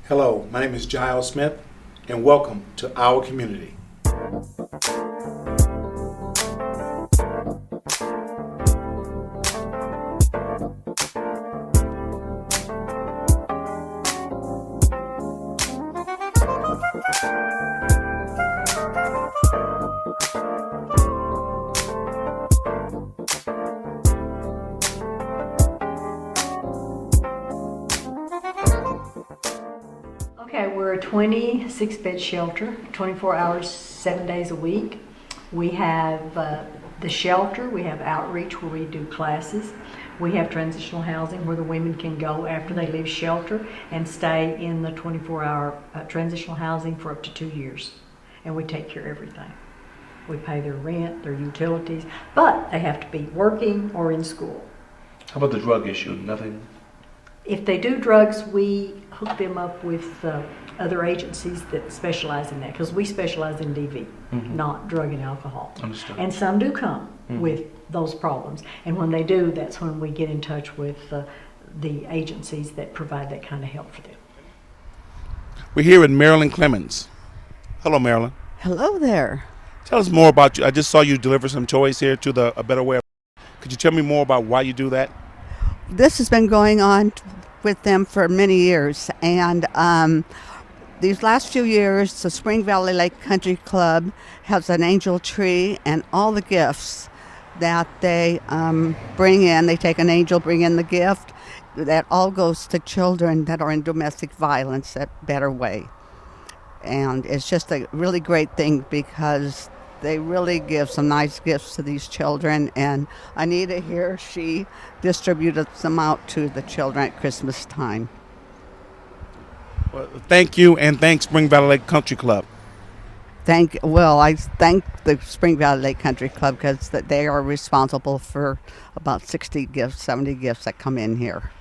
Hello, my name is Giles Smith, and welcome to our community. Okay, we're a 26-bed shelter, 24 hours, 7 days a week. We have the shelter, we have outreach where we do classes. We have transitional housing where the women can go after they leave shelter and stay in the 24-hour transitional housing for up to 2 years. And we take care of everything. We pay their rent, their utilities, but they have to be working or in school. How about the drug issue? Nothing? If they do drugs, we hook them up with other agencies that specialize in that, because we specialize in DV, not drug and alcohol. Understood. And some do come with those problems. And when they do, that's when we get in touch with the agencies that provide that kind of help for them. We're here with Marilyn Clemens. Hello, Marilyn. Hello there. Tell us more about you. I just saw you deliver some toys here to A Better Way. Could you tell me more about why you do that? This has been going on with them for many years, and these last few years the Spring Valley Lake Country Club has an angel tree, and all the gifts that they bring in, they take an angel, bring in the gift, that all goes to children that are in domestic violence at Better Way. And it's just a really great thing because they really give some nice gifts to these children, and Anita here, she distributed some out to the children at Christmas time. Well, thank you, and thanks Spring Valley Lake Country Club. I thank the Spring Valley Lake Country Club because they are responsible for about 60 gifts, 70 gifts that come in here.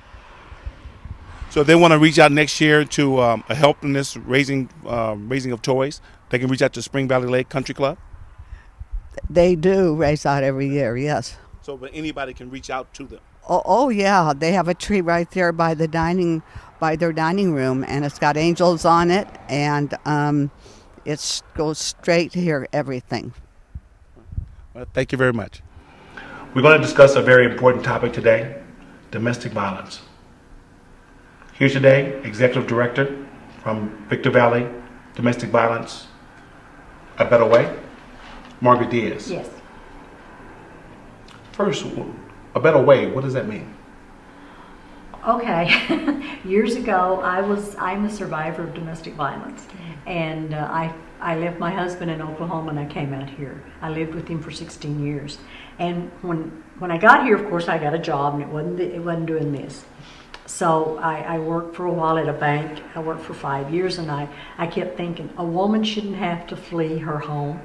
So if they want to reach out next year to help in this raising of toys, they can reach out to Spring Valley Lake Country Club? They do raise out every year, yes. So but anybody can reach out to them? Oh yeah, they have a tree right there by their dining room, and it's got angels on it, and it goes straight to hear everything. Well, thank you very much. We're going to discuss a very important topic today, domestic violence. Here today, Executive Director from Victor Valley Domestic Violence, A Better Way, Margaret Diaz. Yes. First, A Better Way, what does that mean? Okay. Years ago, I'm a survivor of domestic violence, and I left my husband in Oklahoma and I came out here. I lived with him for 16 years, and when I got here, of course, I got a job, and it wasn't doing this. So I worked for a while at a bank. I worked for 5 years, and I kept thinking a woman shouldn't have to flee her home,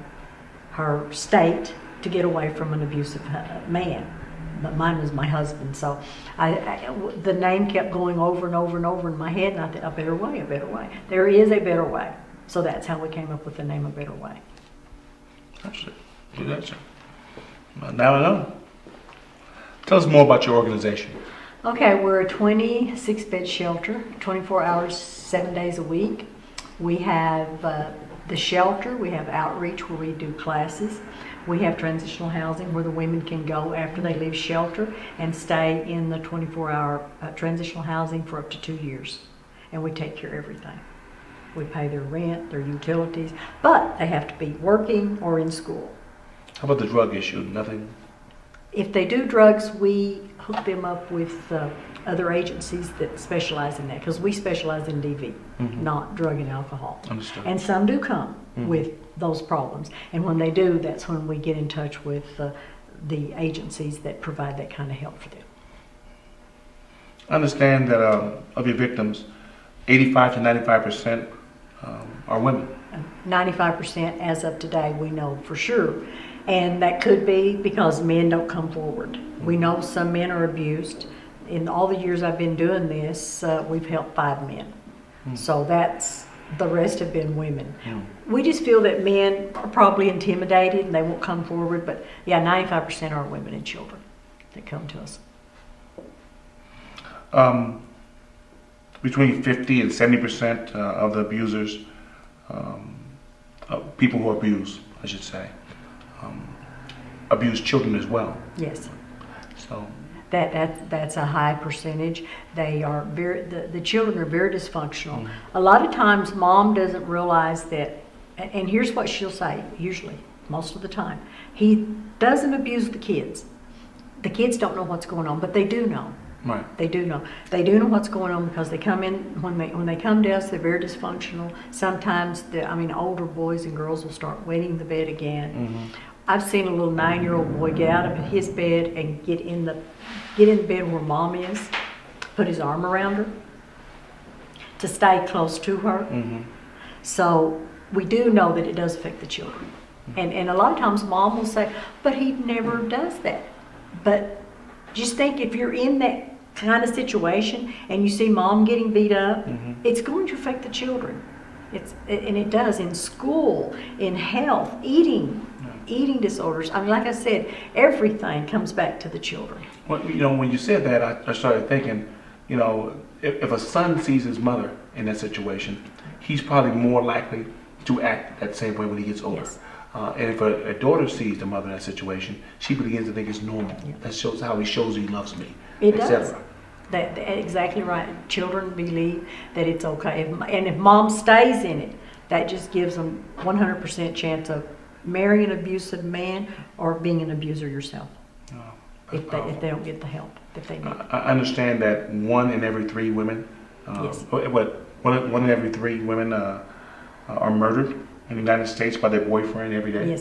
her state, to get away from an abusive man. But mine was my husband, so the name kept going over and over and over in my head, and I thought, a better way, a better way. There is a better way. So that's how we came up with the name A Better Way. Actually, gotcha. Well, now I know. Tell us more about your organization. Okay, we're a 26-bed shelter, 24 hours, 7 days a week. We have the shelter, we have outreach where we do classes. We have transitional housing where the women can go after they leave shelter and stay in the 24-hour transitional housing for up to 2 years. And we take care of everything. We pay their rent, their utilities, but they have to be working or in school. How about the drug issue? Nothing? If they do drugs, we hook them up with other agencies that specialize in that, because we specialize in DV, not drug and alcohol. Understood. And some do come with those problems. And when they do, that's when we get in touch with the agencies that provide that kind of help for them. I understand that of your victims, 85 to 95% are women. 95% as of today, we know for sure. And that could be because men don't come forward. We know some men are abused. In all the years I've been doing this, we've helped 5 men. So the rest have been women. We just feel that men are probably intimidated and they won't come forward, but yeah, 95% are women and children that come to us. between 50 and 70% of the abusers, people who abuse, I should say, abuse children as well. Yes. So, That's a high percentage. They are the children are very dysfunctional. A lot of times mom doesn't realize that, and here's what she'll say, usually, most of the time. He doesn't abuse the kids. The kids don't know what's going on, but they do know. right. They do know. They do know what's going on because they come in, when they come to us, they're very dysfunctional. Sometimes, older boys and girls will start wetting the bed again. I've seen a little 9-year-old boy get out of his bed and get in the bed where mom is, put his arm around her to stay close to her. So we do know that it does affect the children. And a lot of times mom will say, but he never does that. But just think, if you're in that kind of situation and you see mom getting beat up, it's going to affect the children. And it does in school, in health, eating disorders. Like I said, everything comes back to the children. Well, when you said that, I started thinking, if a son sees his mother in that situation, he's probably more likely to act that same way when he gets older. Yes. And if a daughter sees the mother in that situation, she begins to think it's normal. Yeah. That shows how he shows he loves me, It et does. cetera. That exactly right. Children believe that it's okay, and if mom stays in it, that just gives them 100% chance of marrying an abusive man or being an abuser yourself. If they don't get the help that they need. I understand that 1 in every 3 women, Yes. one in every 3 women are murdered in the United States by their boyfriend every day.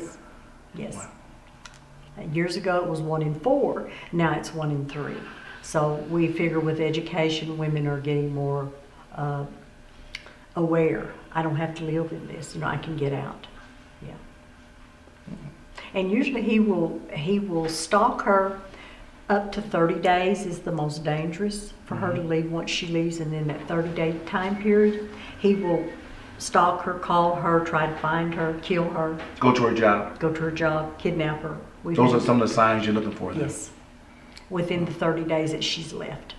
Yes. Wow. Years ago it was 1 in 4. Now it's 1 in 3. So we figure with education, women are getting more aware. I don't have to live in this. I can get out. Yeah. And usually he will stalk her up to 30 days is the most dangerous for her to leave. Once she leaves, and then that 30-day time period, he will stalk her, call her, try to find her, kill her, Go to her job. Kidnap her. Those are some of the signs you're looking for. Yes, within the 30 days that she's left.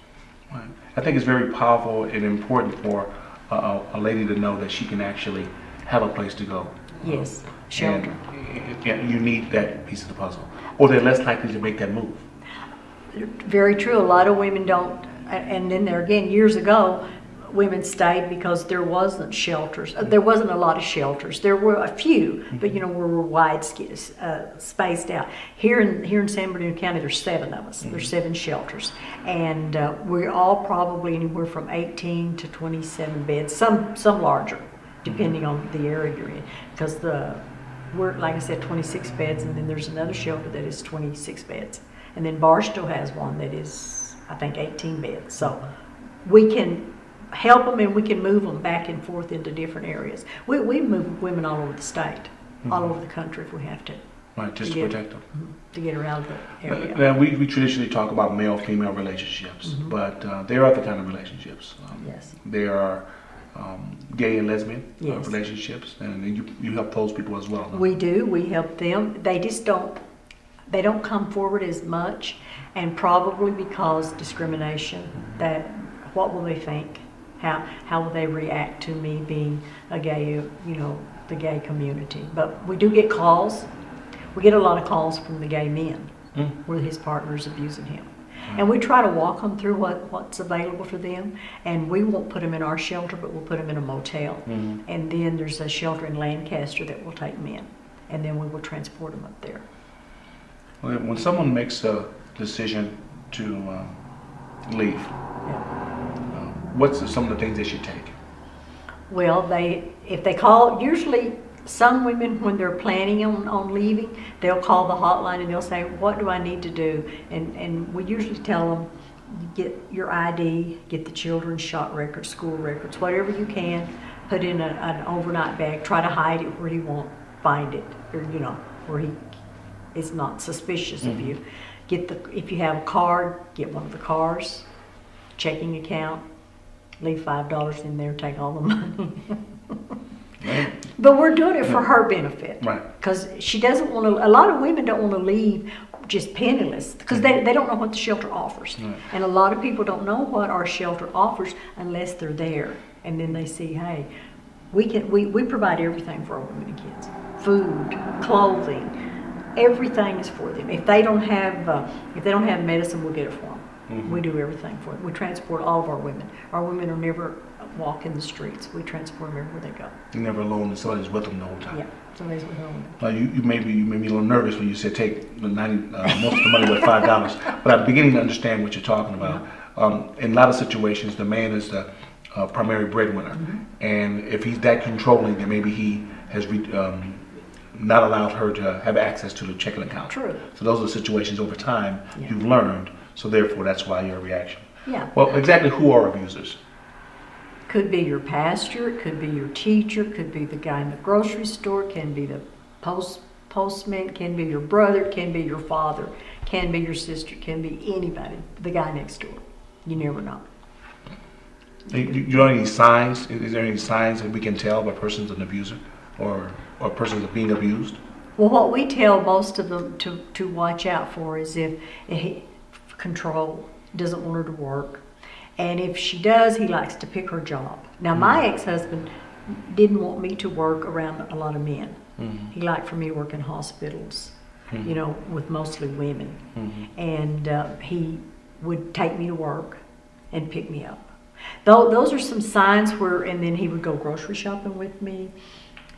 Right. I think it's very powerful and important for a lady to know that she can actually have a place to go. Yes, shelter. And you need that piece of the puzzle, or they're less likely to make that move. Very true. A lot of women don't, and then there again, years ago, women stayed because there wasn't shelters. There wasn't a lot of shelters. There were a few, but we were wide spaced out. Here in San Bernardino County, there's 7 of us. There's 7 shelters, and we're all probably anywhere from 18 to 27 beds. Some larger, depending on the area you're in, because we're, like I said, 26 beds, and then there's another shelter that is 26 beds, and then Barstow has one that is, I think, 18 beds. So we can help them, and we can move them back and forth into different areas. We move women all over the state, all over the country if we have to. Right, just to protect them. To get her out of the area. Now, we traditionally talk about male-female relationships, but there are other kind of relationships. Yes. There are gay and lesbian Yes. relationships, and you help those people as well. We do. We help them. They just don't come forward as much, and probably because discrimination. That what will they think? How will they react to me being a gay, the gay community? But we do get calls. We get a lot of calls from the gay men where his partner's abusing him. And we try to walk them through what's available for them. And we won't put them in our shelter, but we'll put them in a motel. And then there's a shelter in Lancaster that will take men. And then we will transport them up there. Well, when someone makes a decision to leave, what's some of the things they should take? Well, if they call, usually some women, when they're planning on leaving, they'll call the hotline and they'll say, what do I need to do? And we usually tell them, get your ID, get the children's shot records, school records, whatever you can, put in an overnight bag, try to hide it where he won't find it, or where he is not suspicious of you. If you have a card, get one of the cards, checking account, leave $5 in there, take all the money. Right. But we're doing it for her benefit. Right. Because she doesn't want to, a lot of women don't want to leave just penniless because they don't know what the shelter offers. Right. And a lot of people don't know what our shelter offers unless they're there. And then they see, hey, we provide everything for our women and kids. Food, clothing, everything is for them. If they don't have medicine, we'll get it for them. Mm-hmm. We do everything for them. We transport all of our women. Our women are never walking the streets. We transport them everywhere they go. You're never alone, and somebody's with them the whole time. Yeah, somebody's with them. You made me a little nervous when you said take the most of the money with $5, but I'm beginning to understand what you're talking about. In a lot of situations, the man is the primary breadwinner, and if he's that controlling, then maybe he has not allowed her to have access to the checking account. True. So those are the situations over time you've learned. So therefore, that's why your reaction. Yeah. Well, exactly who are abusers? Could be your pastor, it could be your teacher, it could be the guy in the grocery store, it can be the postman, it can be your brother, it can be your father, it can be your sister, it can be anybody, the guy next door. You never know. You know any signs? Is there any signs that we can tell if a person's an abuser or a person is being abused? Well, what we tell most of them to watch out for is if control, doesn't want her to work. And if she does, he likes to pick her job. Now, my ex-husband didn't want me to work around a lot of men. He liked for me to work in hospitals, you know, with mostly women. And he would take me to work and pick me up. Those are some signs where, and then he would go grocery shopping with me.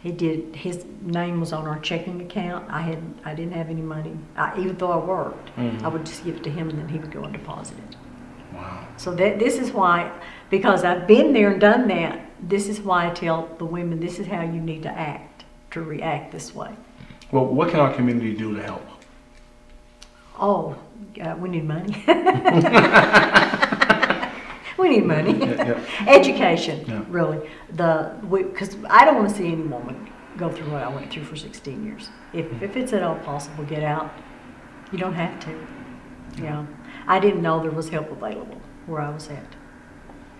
His name was on our checking account. I didn't have any money. Even though I worked, I would just give it to him and then he would go and deposit it. Wow. So this is why, because I've been there and done that, this is why I tell the women, this is how you need to act, to react this way. Well, what can our community do to help? Oh, we need money. We need money. Education, really. Because I don't want to see any woman go through what I went through for 16 years. If it's at all possible, get out. You don't have to. Yeah. I didn't know there was help available where I was at.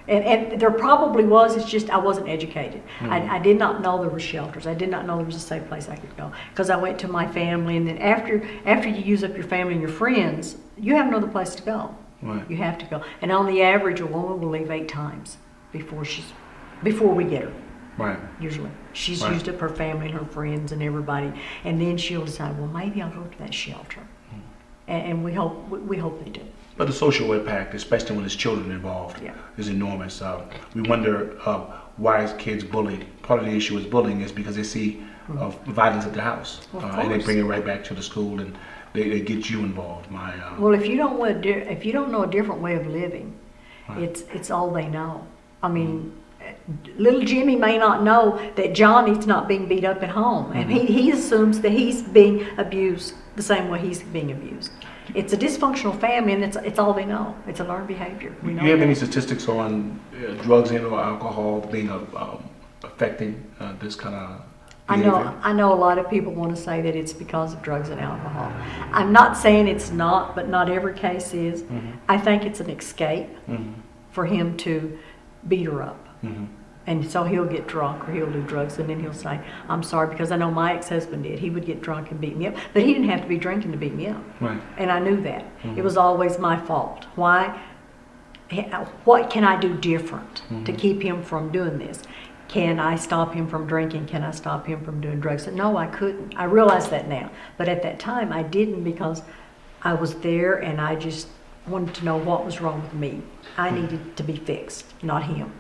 And there probably was, it's just I wasn't educated. I did not know there were shelters. I did not know there was a safe place I could go. Because I went to my family, and then after you use up your family and your friends, you have no other place to go. Right. You have to go. And on the average, a woman will leave 8 times before we get her. Right. Usually. She's Right. used up her family and her friends and everybody. And then she'll decide, well, maybe I'll go to that shelter. And we hope they do. But the social impact, especially when there's children involved, is enormous. We wonder why is kids bullied. Part of the issue with bullying is because they see violence at the house, and they bring it right back to the school, and they get you involved. Well, if you don't know a different way of living, it's all they know. I mean, little Jimmy may not know that Johnny's not being beat up at home, and he assumes that he's being abused the same way he's being abused. It's a dysfunctional family, and it's all they know. It's a learned behavior. Do you have any statistics on drugs and or alcohol being affecting this kind of behavior? I know a lot of people want to say that it's because of drugs and alcohol. I'm not saying it's not, but not every case is. I think it's an escape for him to beat her up. And so he'll get drunk or he'll do drugs, and then he'll say, I'm sorry, because I know my ex-husband did. He would get drunk and beat me up, but he didn't have to be drinking to beat me up. Right. And I knew that. It was always my fault. Why? What can I do different to keep him from doing this? Can I stop him from drinking? Can I stop him from doing drugs? And no, I couldn't. I realize that now. But at that time, I didn't, because I was there and I just wanted to know what was wrong with me. I needed to be fixed, not him.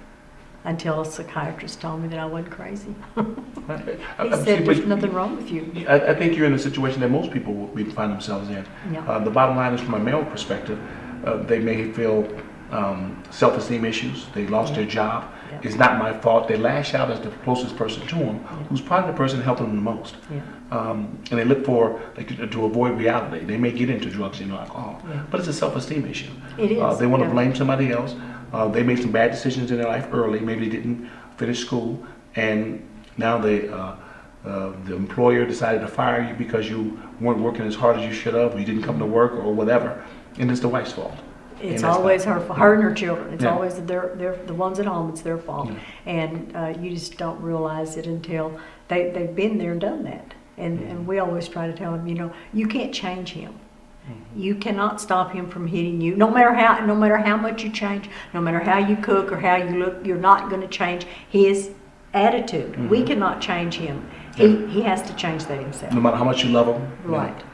Until a psychiatrist told me that I wasn't crazy. He said, there's nothing wrong with you. I think you're in a situation that most people will find themselves in. Yeah. The bottom line is, from a male perspective, they may feel self-esteem issues. They lost their job. Yeah. It's not my fault. They lash out as the closest person to them, who's probably the person helping them the most. And they look for, to avoid reality. They may get into drugs and alcohol, but it's a self-esteem issue. It is. They want to blame somebody else. They made some bad decisions in their life early. Maybe they didn't finish school, and now the employer decided to fire you because you weren't working as hard as you should have, or you didn't come to work, or whatever. And it's the wife's fault. It's always her and her children. It's always they're the ones at home. It's their fault, and you just don't realize it until they've been there and done that. And we always try to tell them, you can't change him. You cannot stop him from hitting you. No matter how much you change, no matter how you cook or how you look, you're not going to change his attitude. We cannot change him. He has to change that himself. No matter how much you love them. Right. Yeah.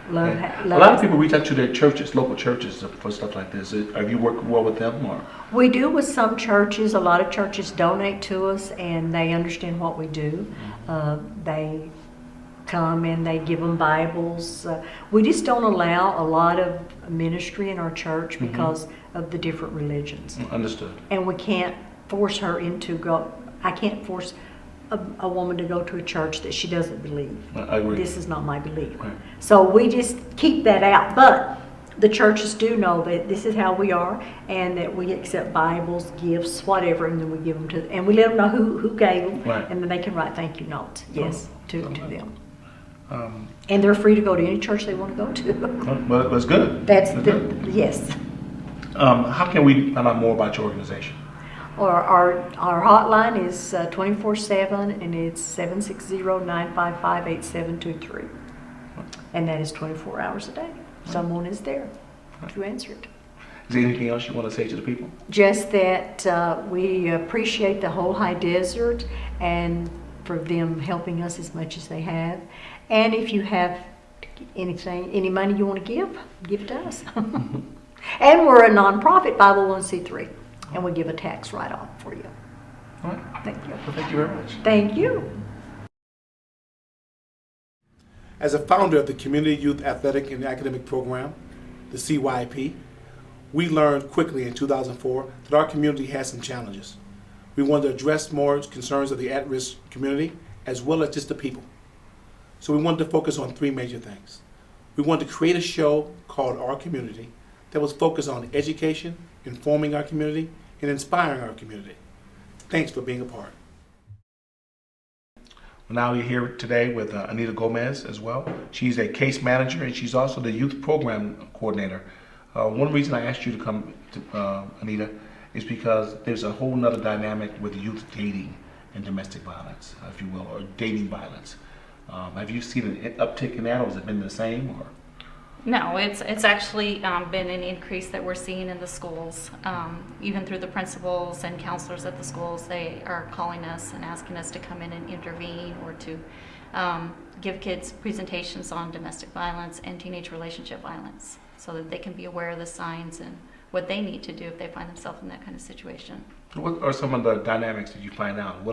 Love, Yeah. love A lot of people reach out to their churches, local churches, for stuff like this. Have you worked well with them, or? We do with some churches. A lot of churches donate to us, and they understand what we do. They come and they give them Bibles. We just don't allow a lot of ministry in our church because of the different religions. Understood. And we can't force her into go. I can't force a woman to go to a church that she doesn't believe. I agree. This is not my belief. Right. So we just keep that out. But the churches do know that this is how we are, and that we accept Bibles, gifts, whatever, and then we give them to, and we let them know who gave them, Right. and then they can write thank you notes, yes, to them. Um, And they're free to go to any church they want to go to. well, that's good. That's good. yes. How can we find out more about your organization? Or our hotline is 24/7, and it's 760-955-8723, and that is 24 hours a day. Someone is there to answer it. Is there anything else you want to say to the people? Just that we appreciate the whole high desert and for them helping us as much as they have. And if you have any money you want to give it to us. And we're a nonprofit 501c3, and we give a tax write-off for you. All right. Thank you. Well, thank you very much. Thank you. As a founder of the Community Youth Athletic and Academic Program, the CYP, we learned quickly in 2004 that our community has some challenges. We wanted to address more concerns of the at-risk community as well as just the people. So we wanted to focus on three major things. We wanted to create a show called Our Community that was focused on education, informing our community, and inspiring our community. Thanks for being a part. Now you're here today with Anita Gomez as well. She's a case manager, and she's also the youth program coordinator. One reason I asked you to come to Anita is because there's a whole nother dynamic with youth dating and domestic violence, if you will, or dating violence. Have you seen an uptick in that, or has it been the same? Or? No, it's actually been an increase that we're seeing in the schools. Even through the principals and counselors at the schools, they are calling us and asking us to come in and intervene, or to give kids presentations on domestic violence and teenage relationship violence, so that they can be aware of the signs and what they need to do if they find themselves in that kind of situation. What are some of the dynamics that you find out?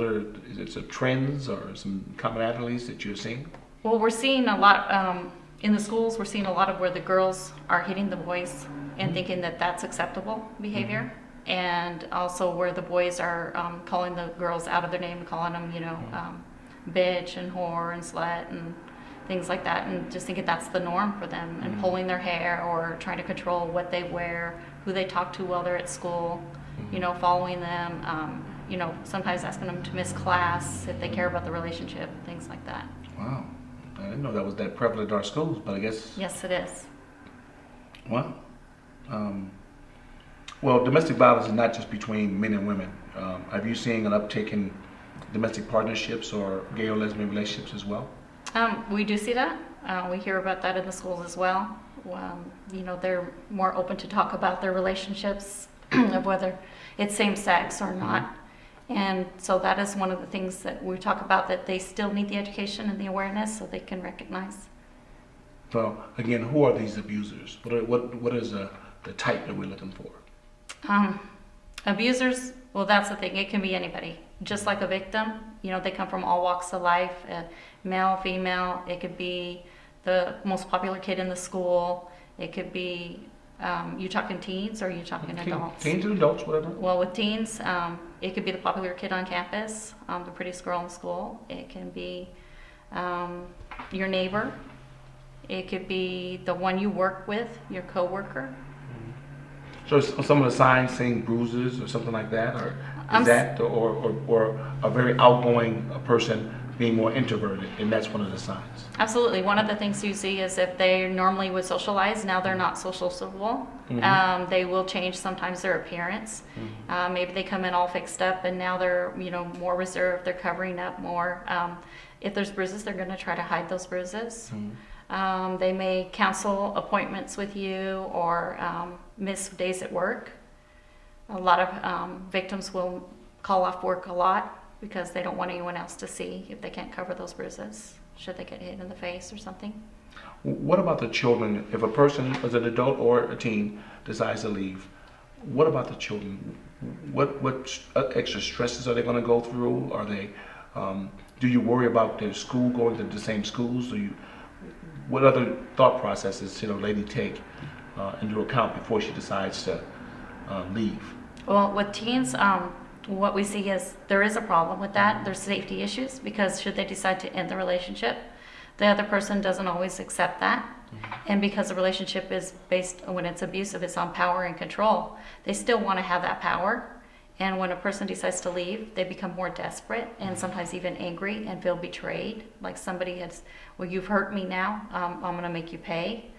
Is it some trends or some commonalities that you're seeing? Well, we're seeing a lot in the schools. We're seeing a lot of where the girls are hitting the boys and thinking that that's acceptable behavior, and also where the boys are calling the girls out of their name, calling them, bitch and whore and slut and things like that, and just thinking that's the norm for them, and pulling their hair or trying to control what they wear, who they talk to while they're at school, following them, sometimes asking them to miss class if they care about the relationship, things like that. Wow. I didn't know that was that prevalent in our schools, but I guess... Yes, it is. Wow. Well, domestic violence is not just between men and women. Have you seen an uptick in domestic partnerships or gay or lesbian relationships as well? We do see that. We hear about that in the schools as well. They're more open to talk about their relationships, of whether it's same sex or not. And so that is one of the things that we talk about, that they still need the education and the awareness so they can recognize. Well, again, who are these abusers? What is the type that we're looking for? Abusers, well, that's the thing. It can be anybody. Just like a victim, they come from all walks of life, male, female. It could be the most popular kid in the school. It could be, you talking teens or are you talking adults? Teens and adults, whatever. Well, with teens, it could be the popular kid on campus, the prettiest girl in school. It can be your neighbor. It could be the one you work with, your coworker. So some of the signs saying bruises or something like that, or is that, or a very outgoing person being more introverted, and that's one of the signs? Absolutely. One of the things you see is if they normally would socialize, now they're not sociable. They will change sometimes their appearance. Maybe they come in all fixed up, and now they're more reserved. They're covering up more. If there's bruises, they're going to try to hide those bruises. They may cancel appointments with you or miss days at work. A lot of victims will call off work a lot because they don't want anyone else to see if they can't cover those bruises should they get hit in the face or something. What about the children? If a person, as an adult or a teen, decides to leave, what about the children? What extra stresses are they going to go through? Are they? Do you worry about their school going to the same schools? What other thought processes lady take into account before she decides to leave? Well, with teens, what we see is there is a problem with that. There's safety issues because should they decide to end the relationship, the other person doesn't always accept that. And because the relationship is based, when it's abusive, it's on power and control, they still want to have that power. And when a person decides to leave, they become more desperate and sometimes even angry and feel betrayed. Like somebody has, well, you've hurt me now, I'm going to make you pay.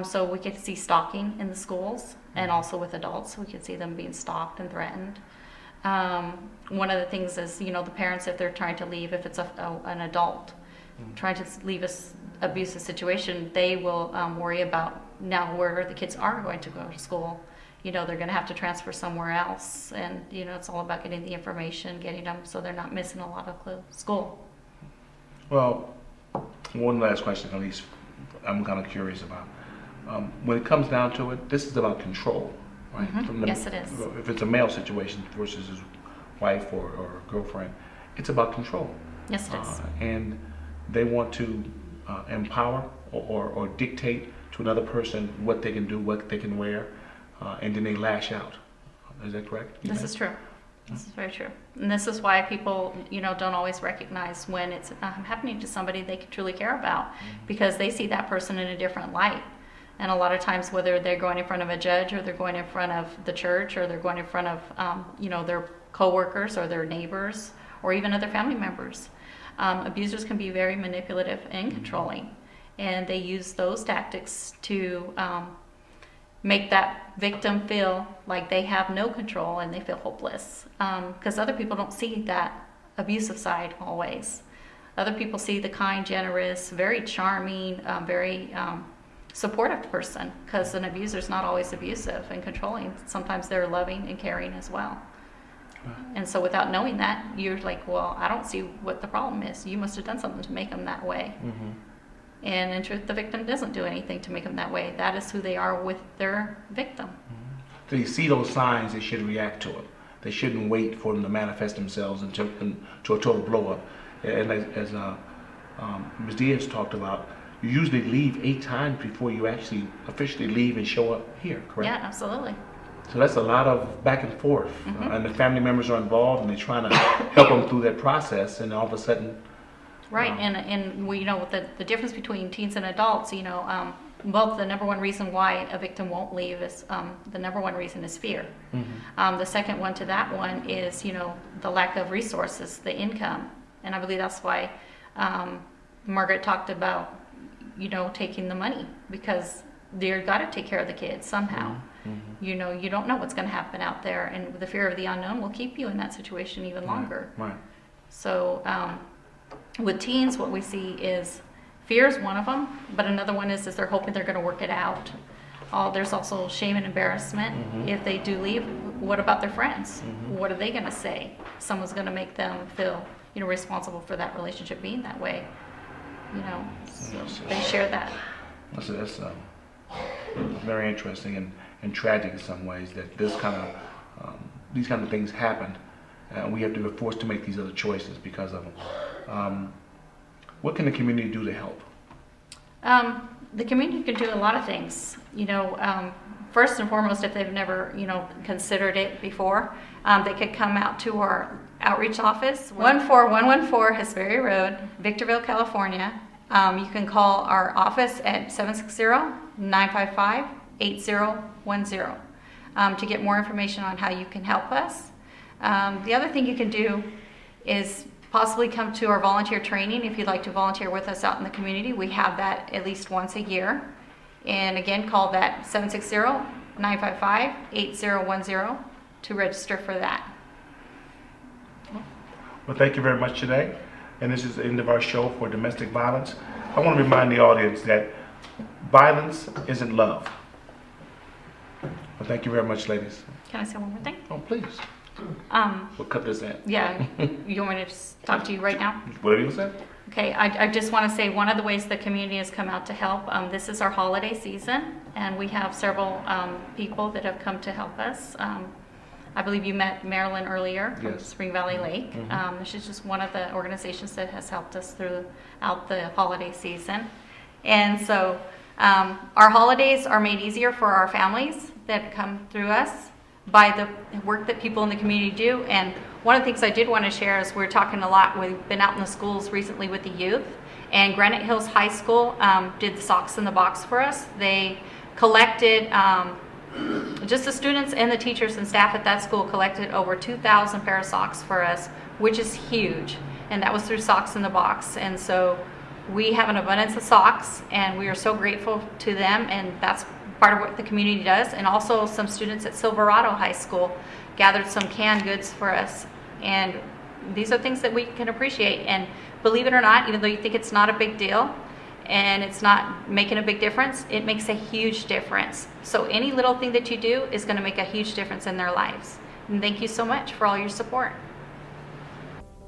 So we get to see stalking in the schools and also with adults. We can see them being stalked and threatened. One of the things is, the parents, if they're trying to leave, if it's an adult trying to leave an abusive situation, they will worry about now where the kids are going to go to school. They're going to have to transfer somewhere else. And, it's all about getting the information, getting them so they're not missing a lot of school. Well, one last question, at least I'm kind of curious about. When it comes down to it, this is about control, right? Yes, it is. If it's a male situation versus his wife or girlfriend, it's about control. Yes, it is. And they want to empower or dictate to another person what they can do, what they can wear, and then they lash out. Is that correct? This is true. This is very true. And this is why people, don't always recognize when it's happening to somebody they truly care about, because they see that person in a different light. And a lot of times, whether they're going in front of a judge or they're going in front of the church or they're going in front of, their coworkers or their neighbors or even other family members, abusers can be very manipulative and controlling. And they use those tactics to make that victim feel like they have no control and they feel hopeless. Because other people don't see that abusive side always. Other people see the kind, generous, very charming, very supportive person, because an abuser is not always abusive and controlling. Sometimes they're loving and caring as well. And so without knowing that, you're like, well, I don't see what the problem is. You must have done something to make them that way. And in truth, the victim doesn't do anything to make them that way. That is who they are with their victim. So you see those signs, they should react to it. They shouldn't wait for them to manifest themselves into a total blow up. And as Ms. Diaz talked about, you usually leave 8 times before you actually officially leave and show up here, correct? Yeah, absolutely. So that's a lot of back and forth. And the family members are involved and they're trying to help them through that process, and all of a sudden... Right, and we the difference between teens and adults, well, the number one reason why a victim won't leave is, the number one reason is fear. The second one to that one is, the lack of resources, the income. And I believe that's why Margaret talked about, taking the money, because they've got to take care of the kids somehow. You don't know what's going to happen out there, and the fear of the unknown will keep you in that situation even longer. Right. So with teens, what we see is fear is one of them, but another one is they're hoping they're going to work it out. There's also shame and embarrassment. If they do leave, what about their friends? What are they going to say? Someone's going to make them feel, responsible for that relationship being that way. So they share that. That's very interesting and tragic in some ways that these kind of things happen. We have to be forced to make these other choices because of them. What can the community do to help? The community can do a lot of things. First and foremost, if they've never, considered it before, they could come out to our outreach office, 14114 Hesperia Road, Victorville, California. You can call our office at 760-955-8010 to get more information on how you can help us. The other thing you can do is possibly come to our volunteer training if you'd like to volunteer with us out in the community. We have that at least once a year. And again, call that 760-955-8010 to register for that. Well, thank you very much today. And this is the end of our show for domestic violence. I want to remind the audience that violence isn't love. Well, thank you very much, ladies. Can I say one more thing? Oh, please. We'll cut this in. Yeah, you want me to just talk to you right now? Whatever you say. Okay, I just want to say one of the ways the community has come out to help, this is our holiday season, and we have several people that have come to help us. I believe you met Marilyn earlier from Yes. Spring Valley Lake. She's just one of the organizations that has helped us throughout the holiday season. And so our holidays are made easier for our families that come through us by the work that people in the community do. And one of the things I did want to share is we're talking a lot, we've been out in the schools recently with the youth, and Granite Hills High School did the Socks in the Box for us. They collected, just the students and the teachers and staff at that school collected over 2,000 pair of socks for us, which is huge. And that was through Socks in the Box. And so we have an abundance of socks, and we are so grateful to them, and that's part of what the community does. And also some students at Silverado High School gathered some canned goods for us, and these are things that we can appreciate. And believe it or not, even though you think it's not a big deal and it's not making a big difference, it makes a huge difference. So any little thing that you do is going to make a huge difference in their lives. And thank you so much for all your support.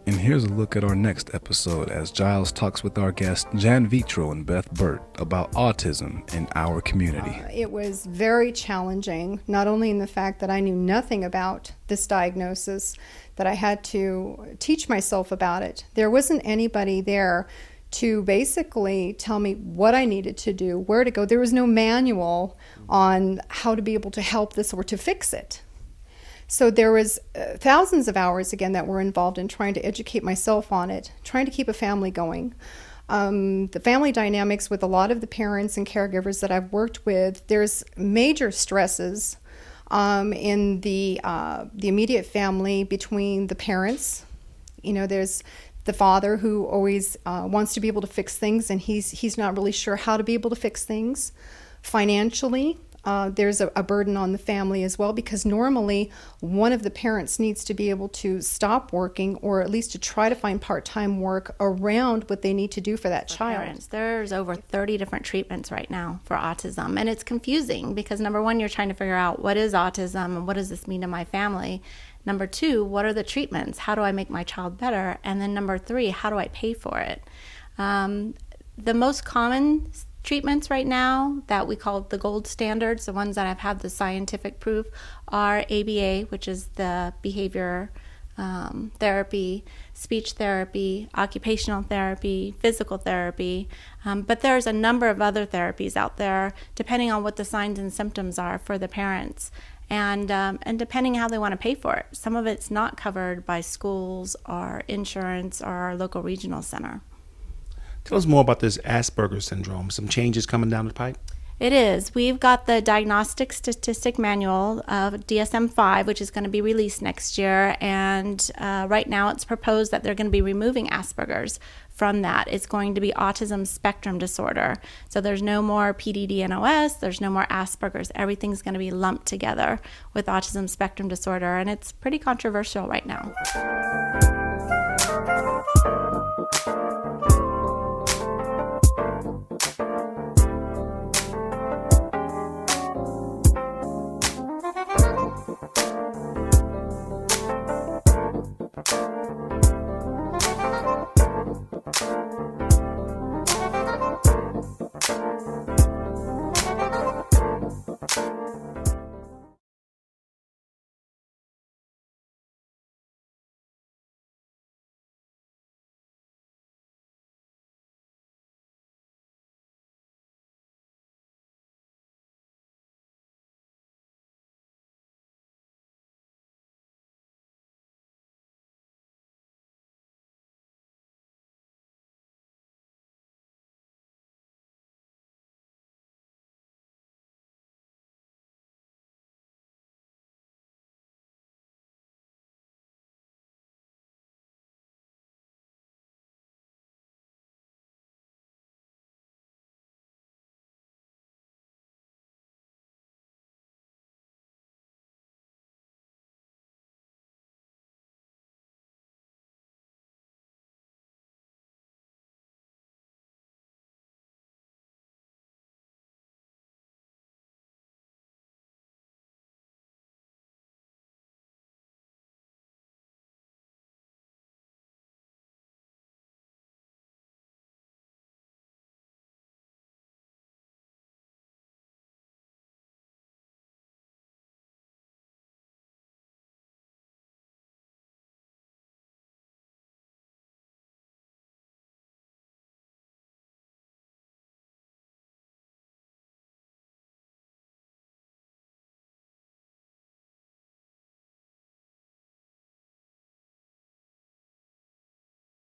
And here's a look at our next episode as Giles talks with our guests Jan Vitro and Beth Burt about autism in our community. It was very challenging, not only in the fact that I knew nothing about this diagnosis, that I had to teach myself about it. There wasn't anybody there to basically tell me what I needed to do, where to go. There was no manual on how to be able to help this or to fix it. So there was thousands of hours, again, that were involved in trying to educate myself on it, trying to keep a family going. The family dynamics with a lot of the parents and caregivers that I've worked with, there's major stresses in the immediate family between the parents. You know, there's the father who always wants to be able to fix things, and he's not really sure how to be able to fix things. Financially, there's a burden on the family as well, because normally one of the parents needs to be able to stop working, or at least to try to find part-time work around what they need to do for that child. Parents. There's over 30 different treatments right now for autism, and it's confusing because number one, you're trying to figure out what is autism and what does this mean to my family. Number two, what are the treatments? How do I make my child better? And then number three, how do I pay for it? The most common treatments right now that we call the gold standards, the ones that have had the scientific proof, are ABA, which is the behavior therapy, speech therapy, occupational therapy, physical therapy, but there's a number of other therapies out there depending on what the signs and symptoms are for the parents, and depending how they want to pay for it. Some of it's not covered by schools or insurance or our local regional center. Tell us more about this Asperger's syndrome. Some changes coming down the pipe? It is. We've got the Diagnostic Statistic Manual of DSM-5, which is going to be released next year. And right now it's proposed that they're going to be removing Asperger's from that. It's going to be autism spectrum disorder. So there's no more PDD-NOS, there's no more Asperger's. Everything's going to be lumped together with autism spectrum disorder. And it's pretty controversial right now.